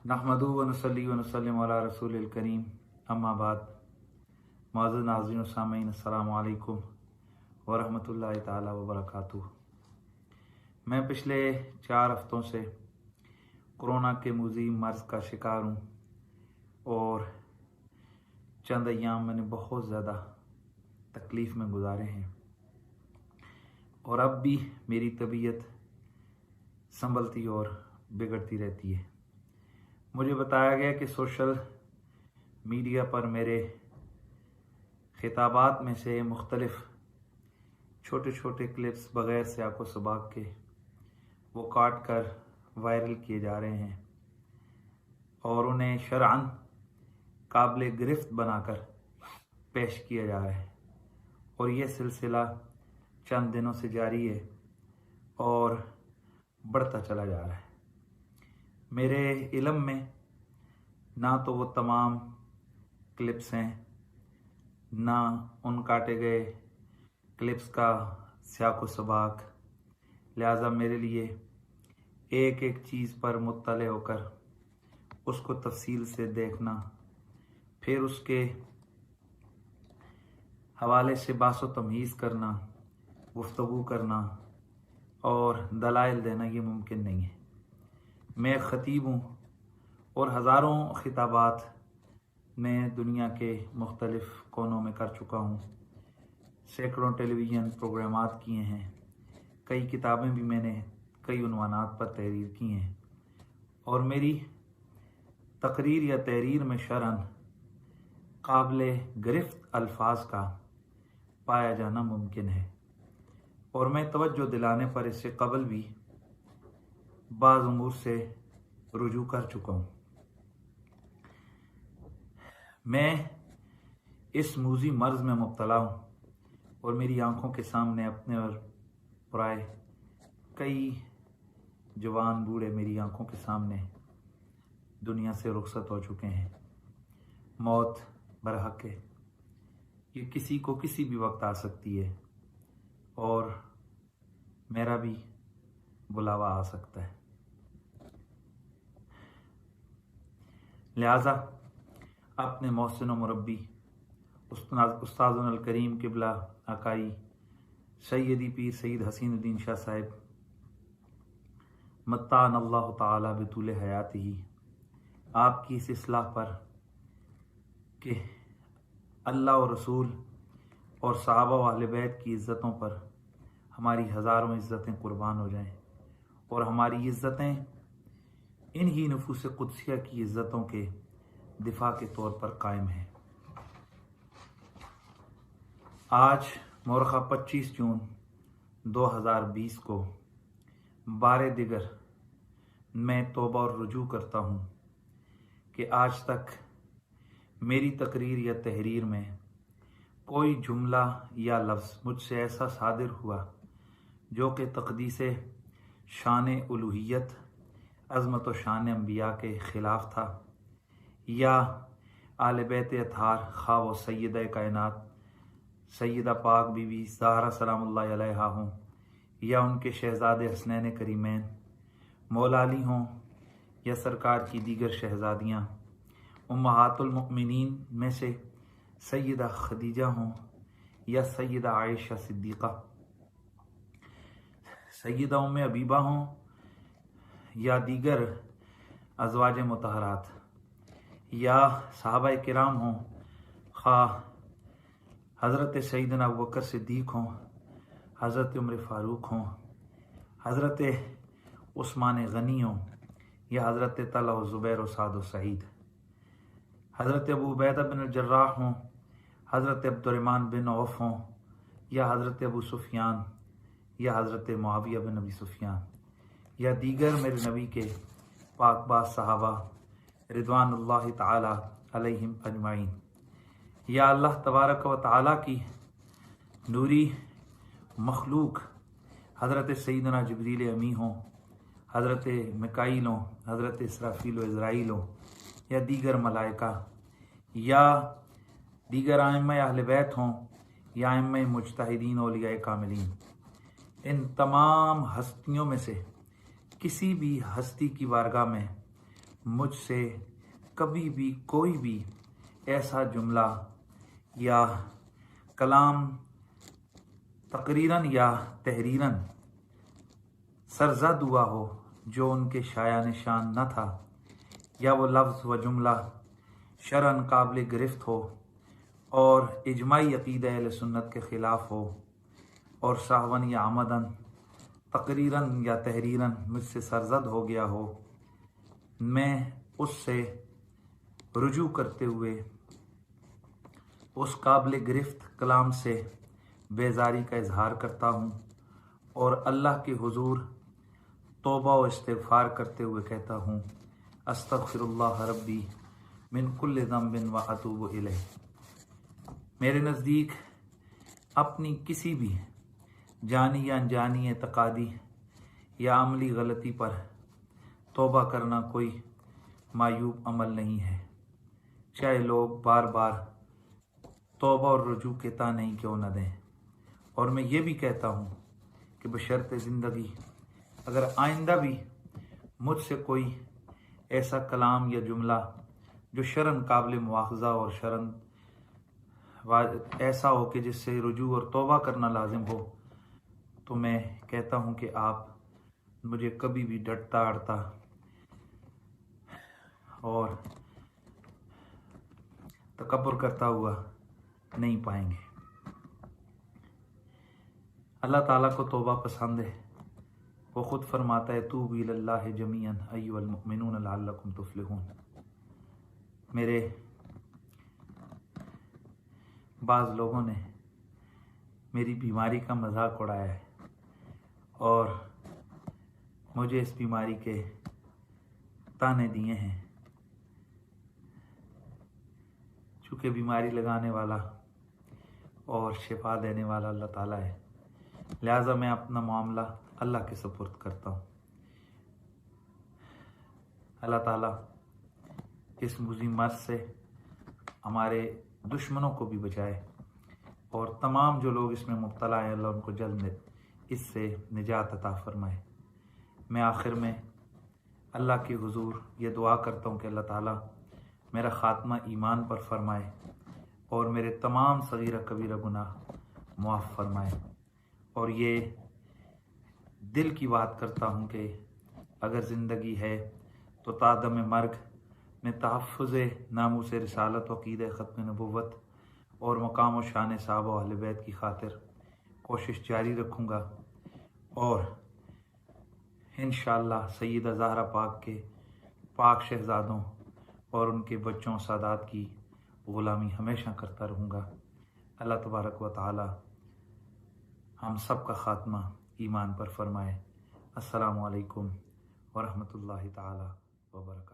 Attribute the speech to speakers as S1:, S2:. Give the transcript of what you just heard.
S1: नहमदु व नसल्ली व नसल्लिम अला रसूलिल करीम अम्मा बाद। मौजूद नाज़रीन व सामीन, अस्सलामु अलैकुम व रहमतुल्लाहि ताला व बरकातुहू। मैं पिछले 4 हफ्तों से कोरोना के मुज़ीम मर्ज़ का शिकार हूँ और चंद अय्याम मैंने बहुत ज़्यादा तकलीफ़ में गुजारे हैं और अब भी मेरी तबीयत संभलती और बिगड़ती रहती है। मुझे बताया गया कि सोशल मीडिया पर मेरे खिताबात में से मुख्तलिफ छोटे छोटे क्लिप्स बग़ैर सियाक़ व सबाक़ के वो काट कर वायरल किए जा रहे हैं और उन्हें शरअन काबिल गिरफ्त बनाकर पेश किया जा रहा है और यह सिलसिला चंद दिनों से जारी है और बढ़ता चला जा रहा है। मेरे इल्म में ना तो वो तमाम क्लिप्स हैं, ना उन काटे गए क्लिप्स का सियाक़ व सबाक़, लिहाजा मेरे लिए एक एक चीज़ पर मुत्तले होकर उसको तफसील से देखना, फिर उसके हवाले से बासो तमीज़ करना, गुफ्तगू करना और दलाइल देना ये मुमकिन नहीं है। मैं ख़तीब हूँ और हज़ारों खिताबात मैं दुनिया के मुख्तलिफ़ कोनों में कर चुका हूँ, सैकड़ों टेलीविज़न प्रोग्रामात किए हैं, कई किताबें भी मैंने कई उन्वानात पर तहरीर की हैं और मेरी तकरीर या तहरीर में शरअन काबिल गिरफ्त अल्फाज का पाया जाना मुमकिन है और मैं तवज्जो दिलाने पर इससे कबल भी बाज़ उमूर से रुजू कर चुका हूँ। मैं इस मूज़ी मर्ज़ में मुब्तला हूँ और मेरी आंखों के सामने अपने और पराए कई जवान बूढ़े मेरी आंखों के सामने दुनिया से रुखसत हो चुके हैं। मौत बरहक है, ये किसी को किसी भी वक्त आ सकती है और मेरा भी बुलावा आ सकता है। लिहाजा अपने मोहसिन व मुरब्बी उस्तादुल करीम किबला आकाई सैयदी पीर सईद हसीनुद्दीन शाह साहिब मत्तान अल्लाह ताला बितूल हयातिही आपकी इस इस्लाह पर कि अल्लाह और रसूल और सहाबा व अहले बैत की इज़्ज़तों पर हमारी हज़ारों इज़्ज़तें कुर्बान हो जाएं और हमारी इज़्ज़तें इन्हीं नफूस कुदसिया की इज़्ज़तों के दिफा के तौर पर कायम है। आज मौरख़ा 25 जून 2020 को बारे दिगर मैं तौबा और रुजू करता हूँ कि आज तक मेरी तकरीर या तहरीर में कोई जुमला या लफ्ज़ मुझसे ऐसा सादिर हुआ जो कि तक़दीस शान उलूहियत अज़मत व शान अंबिया के ख़िलाफ़ था या आले बैत अतहार खा व सैयदा कायनात सैयदा पाक बीबी ज़हरा सलामुल्लाह अलैहा हों या उनके शहज़ादे हसनैन करीमैन मौला अली हों या सरकार की दीगर शहज़ादियाँ उम्महातुल मुमिनीन में से सैयदा खदीजा हों या सैयदा आयशा सिद्दीक़ा, सैयदा उम्मे हबीबा हों या दीगर अज़वाज मुतहरात या सहाबाए किराम हों, खा हज़रत सैयदना अबू बकर सिद्दीक़ हों, हज़रत उमर फ़ारूक हों, हज़रत उस्मान गनी हों या हज़रत तलहा व ज़ुबैर व साद व सईद, हज़रत अबू उबैदा बिन जर्राह हों, हज़रत अब्दुर्रहमान बिन औफ़ हों या हज़रत अबू सुफ़ियान या हज़रत मुआविया बिन अबी सुफ़ियान या दीगर मेरे नबी के पाकबाज़ सहाबा रिदवानुल्लाहि ताला अलैहिम अजमाइन, या अल्लाह तबारक व ताला की नूरी मखलूक हज़रत सैयदना जिब्रील अमी हों, हज़रत मिकाईल हों, हज़रत इसराफील व इज़राईल हों या दीगर मलाइका या दीगर आइम्मा अहले बैत हों या आइम्मा मुज्तहिदीन औलिया कामिलीन, इन तमाम हस्तियों में से किसी भी हस्ती की बारगाह में मुझसे कभी भी कोई भी ऐसा जुमला या कलाम तकरीरन या तहरीरन सरज़द हुआ हो जो उनके शाया निशान न था, या वो लफ्ज़ व जुमला शरअन काबिल गिरफ्त हो और इजमाई अक़ीदा अहले सुन्नत के ख़िलाफ़ हो, और साहवन या आमदन तकरीरन या तहरीरन मुझसे सरज़द हो गया हो, मैं उससे रुजू करते हुए उस काबिल गिरफ्त कलाम से बेजारी का इजहार करता हूँ और अल्लाह के हुजूर तौबा व इस्तिग़फ़ार करते हुए कहता हूँ, अस्तग़फ़िरुल्लाह रब्बी मिन कुल्लि ज़ंबिन व अतूबु इलैह। मेरे नज़दीक अपनी किसी भी जानी या अनजानी एतक़ादी या अमली गलती पर तौबा करना कोई मायूब अमल नहीं है, चाहे लोग बार बार तौबा और रुजू के ताने ही क्यों न दें। और मैं ये भी कहता हूँ कि बशर्ते ज़िंदगी अगर आइंदा भी मुझसे कोई ऐसा कलाम या जुमला जो शरन काबिल मुआख़ज़ा और शरन ऐसा हो कि जिससे रुजू और तौबा करना लाजिम हो, तो मैं कहता हूँ कि आप मुझे कभी भी डटता अड़ता और तकब्बुर करता हुआ नहीं पाएंगे। अल्लाह ताला को तौबा पसंद है। वो ख़ुद फरमाता है, तूबू इलल्लाहि जमीअन अय्युहल मुमिनून लअल्लकुम तुफ़्लिहून। मेरे बाज़ लोगों ने मेरी बीमारी का मजाक उड़ाया है और मुझे इस बीमारी के ताने दिए हैं। चूँकि बीमारी लगाने वाला और शिफा देने वाला अल्लाह ताला है, लिहाजा मैं अपना मामला अल्लाह के सुपुर्द करता हूँ। अल्लाह ताला इस मुज़ी मर्ज़ से हमारे दुश्मनों को भी बचाए और तमाम जो लोग इसमें मुब्तला हैं, अल्लाह उनको जल्द इससे निजात अता फ़रमाए। मैं आखिर में अल्लाह के हुजूर ये दुआ करता हूँ कि अल्लाह ताला मेरा ख़ात्मा ईमान पर फ़रमाए और मेरे तमाम सगीरा कबीरा गुनाह मुआफ़ फ़रमाए। और ये दिल की बात करता हूँ कि अगर ज़िंदगी है तो तादम मर्ग में तहफ़्फ़ुज़ नामूस रिसालत व अक़ीदा ख़त्म नबुव्वत और मकाम व शान साहब व अहले बैत की खातिर कोशिश जारी रखूँगा और इंशाअल्लाह सय्यदा ज़हरा पाक के पाक शहज़ादों और उनके बच्चों सादात की ग़ुलामी हमेशा करता रहूँगा। अल्लाह तबारक व तआला हम सब का ख़ात्मा ईमान पर फ़रमाए। अस्सलामु अलैकुम व रहमतुल्लाहि तआला व बरकातहू।